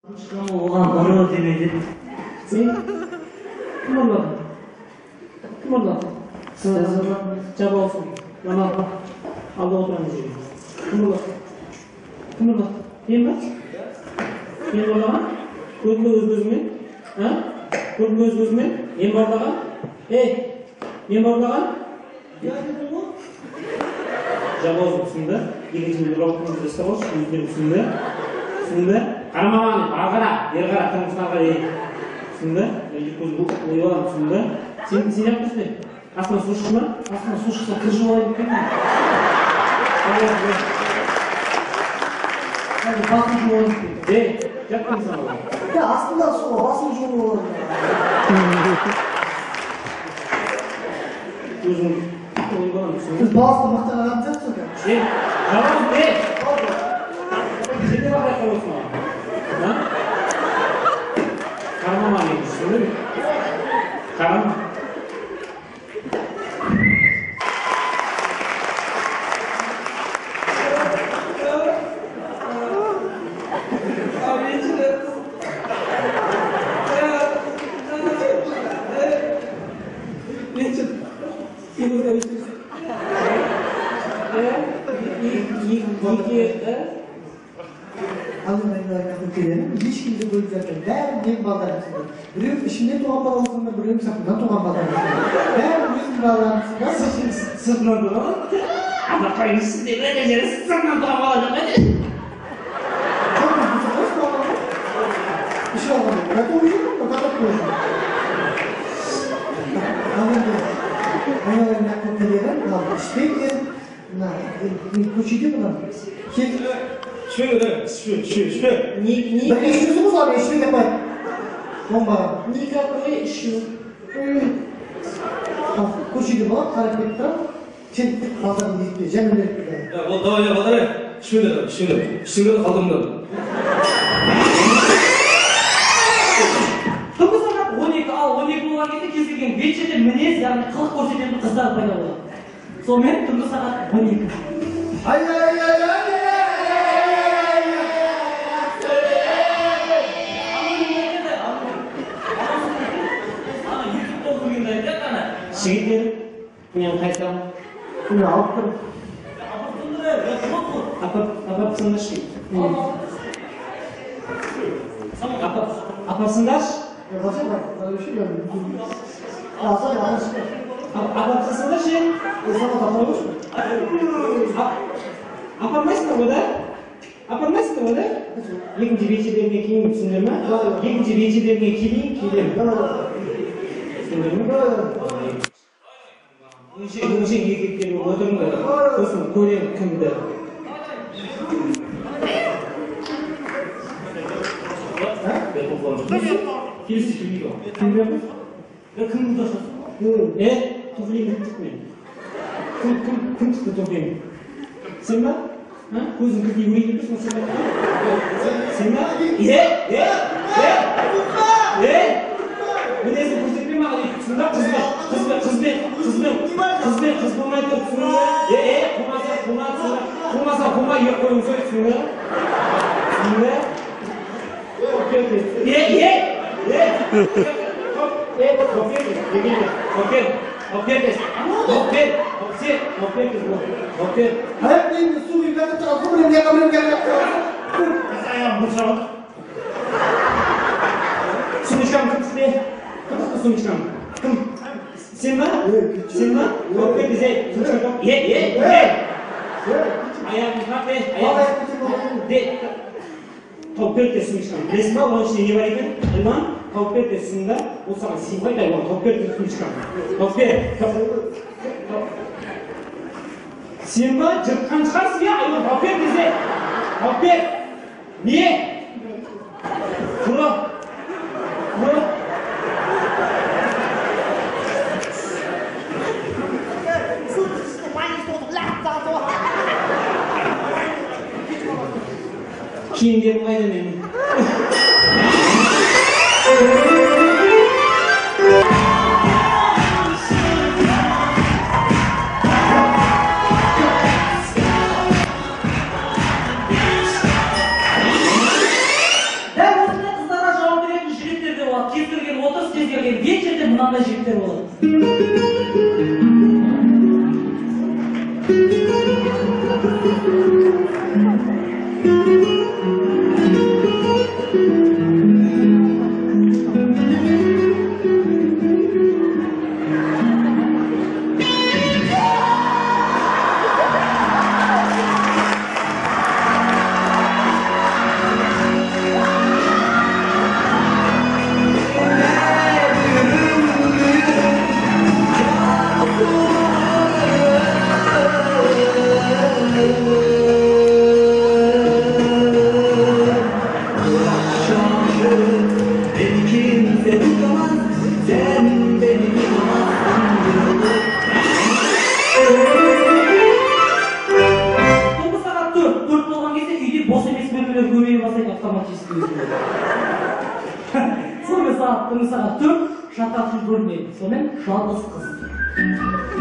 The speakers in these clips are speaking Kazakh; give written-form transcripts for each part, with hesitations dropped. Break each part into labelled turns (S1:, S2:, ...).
S1: Oğlan bana demedi. Sen kim anladın? Kim anladın? Cevap olsun. Bana bak. Alda oturan diyeceğim. Kim anladın? Kim anladın? Kim bak? Kim anladın? Gözme gözme. Ha? Gözme gözme. Kim anladın? Kim anladın? Cevap olsun da. Gelecek bir lokma yüzdesi var. Yüzde üstünde. Üstünde. Karamağını, ağara, yer kara, tanışlar kara. Üstünde. Yüzde uyuyorlar üstünde. Sen yapmışsın. Aslında su çıkma. Aslında su çıksa kırıcı olayı mümkün mü?
S2: Hadi basıncı olayı mümkün.
S1: Yapma insan olayı.
S2: Ya aslında su basıncı olayı.
S1: Uzun. Uyuyorlar üstünde.
S2: Siz bazı muhtemelen yapacaksınız ya.
S1: Tamam de. Şimdi bak yakar olsun abi. Ha? Karamağını yemişsin değil mi? Karamağını.
S2: Hiç kimse böyle zaten. Ben bağlar mısın? Biliyorum işimde tuğan bağlamasında biliyorum sakından tuğan bağlamasında. Ben yüz bağlamasında
S1: Sırtına duralım. Ama kayınsız değil. Ne diyeceğiz? Sırtına duralım alacağım hadi.
S2: çok güzel hoş bağlamam. Bir şey olmadı. Ben koyuyorum da kapat koyuyorum. Anladım. Ayağlarına kopyalayalım. İşte kuçuydu bunlar.
S1: Şöyle. Ni
S2: Ben işliyorsunuz abi işliyor yapayım. Bomba.
S1: Ni kakıya işiyor.
S2: Kuçuydu bu. Hareketler. Çek pazarını yıkıyor. Cemile yıkıyor.
S3: Ya bu daha ya kadar şöyle kaldım da.
S4: Tıpkı sana 12 болған кезде кез келген бет шетел мінез яғни қылық көрсететін қыздар пайда болады. Сонымен түнгі сағат 12.
S2: Ay ay ay ay ay.
S1: Şehitlerim. Bunyan kaysam.
S2: Bunu aldım.
S1: Apapsındaş. Apapsındaş.
S2: Yapacak bak. Böyle bir şey görmedim. Yazar yanlış.
S1: Apapsındaş ya.
S2: İnsan atamamış mı?
S1: Апармайсың ба ода? Апармайсың ба ода? Екінші вечердерге кейін түсіндір ме? Екінші вечердерге кейін келемін. Түсіндір ме? Өңшең еркектермен отырыңдар. Сосын көремін кімді. Келесі келмейді ғой.
S2: Bilmiyorum.
S1: Кімді ұстасың? Туфлиңді тік мен. Кім тікті туфлиңді? Sen mi? Ha? Gözün kırk yürüye gidiyorsun sen mi? Sen mi? Bu neyse göstermeyeyim mi? Şundan kız bulmaya çalışıyorsun. Kuma yok koyun söylüyorsun. Şimdi.
S2: Hayır değil mi? Su yukarıda tarafı benim yakamıyorum gelmek.
S1: Ayağım bıçak. Sumuşkan kıpsıdı. Kıpsıdı sumuşkan. Sen mi? Sen mi? Yok be bize. Sumuşkan. Ye. Ayağım bıçak be. Ayağım. De. Topkert de sumuşkan. Resmi olan şey ne var iken? Elman. Topkert de sumda. O sana simpay da var. Topkert de sumuşkan. Topkert. Sen mi? Cırtkan çıkarsın ya. Ayağım topkert bize. Topkert. Niye? Kuro. Kiyimlerim aynen benim.
S4: Ben жігіттер болады. Түнгі сағат 4 шатақсыз бөлме, сонымен жалғыз қыз.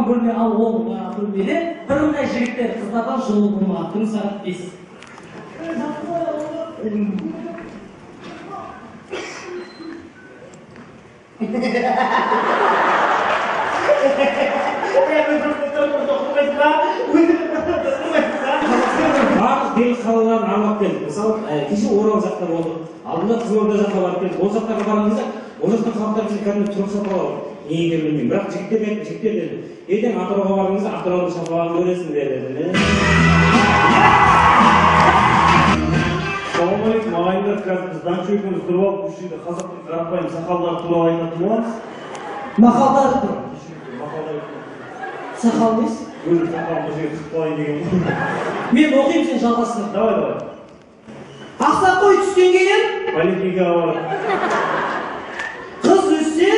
S4: Бөлме ал ол бөлмеде бірыңғай жігіттер қыздардан жылы болмаған. Түнгі сағат 5.
S1: Барлық бел қалаларын аралап келдік. Мысалы, кеше Орал жақта болдық. Алдында Қызылорда жаққа барып келдік. Ол жақтарға барғанымызда ол жақтың халықтары бізді кәдімгі тұрып сапалады. Неге білмеймін. Бірақ жігіттер деді. Ертең Атырауға барыңызда Атырауды шапалағын көресің деді.
S3: Ассалаумағалейкум, ағайындар, қазір біз даншы екеуміз тұрып алып, бұл жерде қазақтың қарапайым сақалдары туралы айтатын боламыз.
S4: Мақалдар тұр.
S3: Мақалдар.
S4: Сақал емес?
S3: Өзім сақалым бұл жерге қыпалайын деген.
S4: Мен оқимын, сен жалғастыр.
S3: Давай.
S4: Ақсақ қой түстен кейін
S3: Поликлиникаға барып.
S4: қыз өссе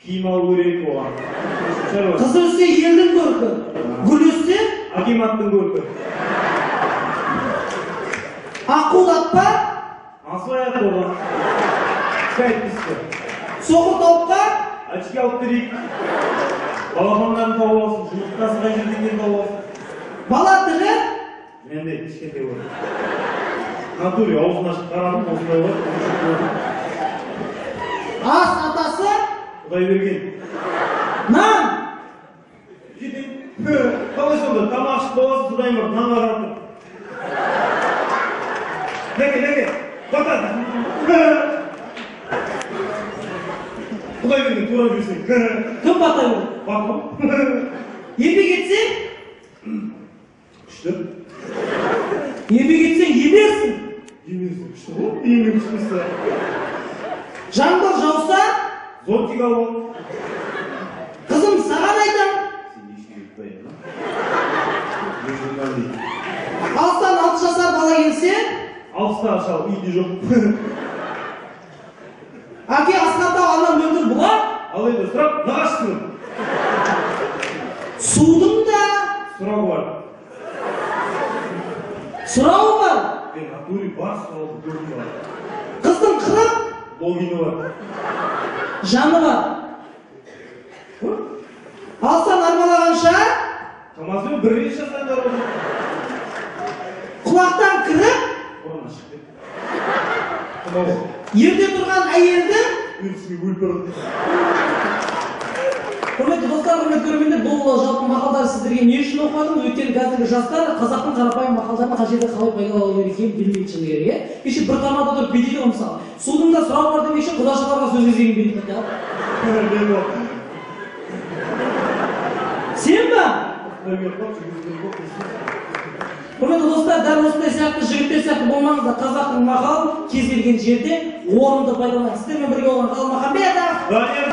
S3: Киім алу керек оған.
S4: қыз өссе елдің көркі. Гүл өссе
S3: Акиматтың көркі.
S4: аққудатпа
S3: Асылаят оған. Скайп түсті.
S4: соқыр тауыққа
S3: Очки алып берейік. Балапандарын тауып алсын, жұмыртқасы қай жерден келіп тауып алсын.
S4: бала тірі
S3: Менде кішкентай бар. Натуре аузын ашып қарадым, осындай бар.
S4: ас атасы
S3: Құдай берген.
S4: нан
S3: Қалай сонда, тамақ ішіп боласың, Құдай бар, нан қаратып. Неге, батады. Құдай берген, тура жүрсең.
S4: кім бата өл
S3: Бақым.
S4: еңбек етсең
S3: Күшті.
S4: еңбек етсең емерсің
S3: Емесі күшті ғой, еңбек күштісі.
S4: жаңбыр жауса
S3: Зонтик алып.
S4: қызым саған айтам
S3: Сен не ішке кетпайын, а?
S4: алыстан 6 жасар бала келсе
S3: Алыста ашалып, үйде жоқ.
S4: әке асқанда анам мөлдір бұла
S3: Ал енді сұрақ, нағашысың.
S4: судың да
S3: Сұрағы бар.
S4: сұрауы бар
S3: Мен натуре бар сұрауды көрдім бар.
S4: қыздың қырық
S3: Логині бар.
S4: жаны бар алыстан армалағанша
S3: Камазбен бір рет жасаңдар оны.
S4: құлақтан кіріп
S3: Орын ашық деп. Қымау.
S4: ерте тұрған әйелді
S3: Үйрісіне өліп барады.
S4: Құрметті достар, құрметті көрермендер, бұл жалпы мақалдар сіздерге не үшін оқыдым? Өйткені қазіргі жастар қазақтың қарапайым мақалдарын қай жерде қалай пайдалану керек екенін білмейді шыны керек, иә? Кеше бір тамада тұрып бүйдейді ғой мысалы. Судың да сұрау бар демекші, құдашыларға сөз кезегін берейін дейді. Сен ба? Құрметті достар, дәл осындай сияқты жігіттер сияқты болмаңыздар. Қазақтың мақалын кез келген жерде орынды пайдаланайық. Сіздермен бірге болған Ғалым Махамбетов.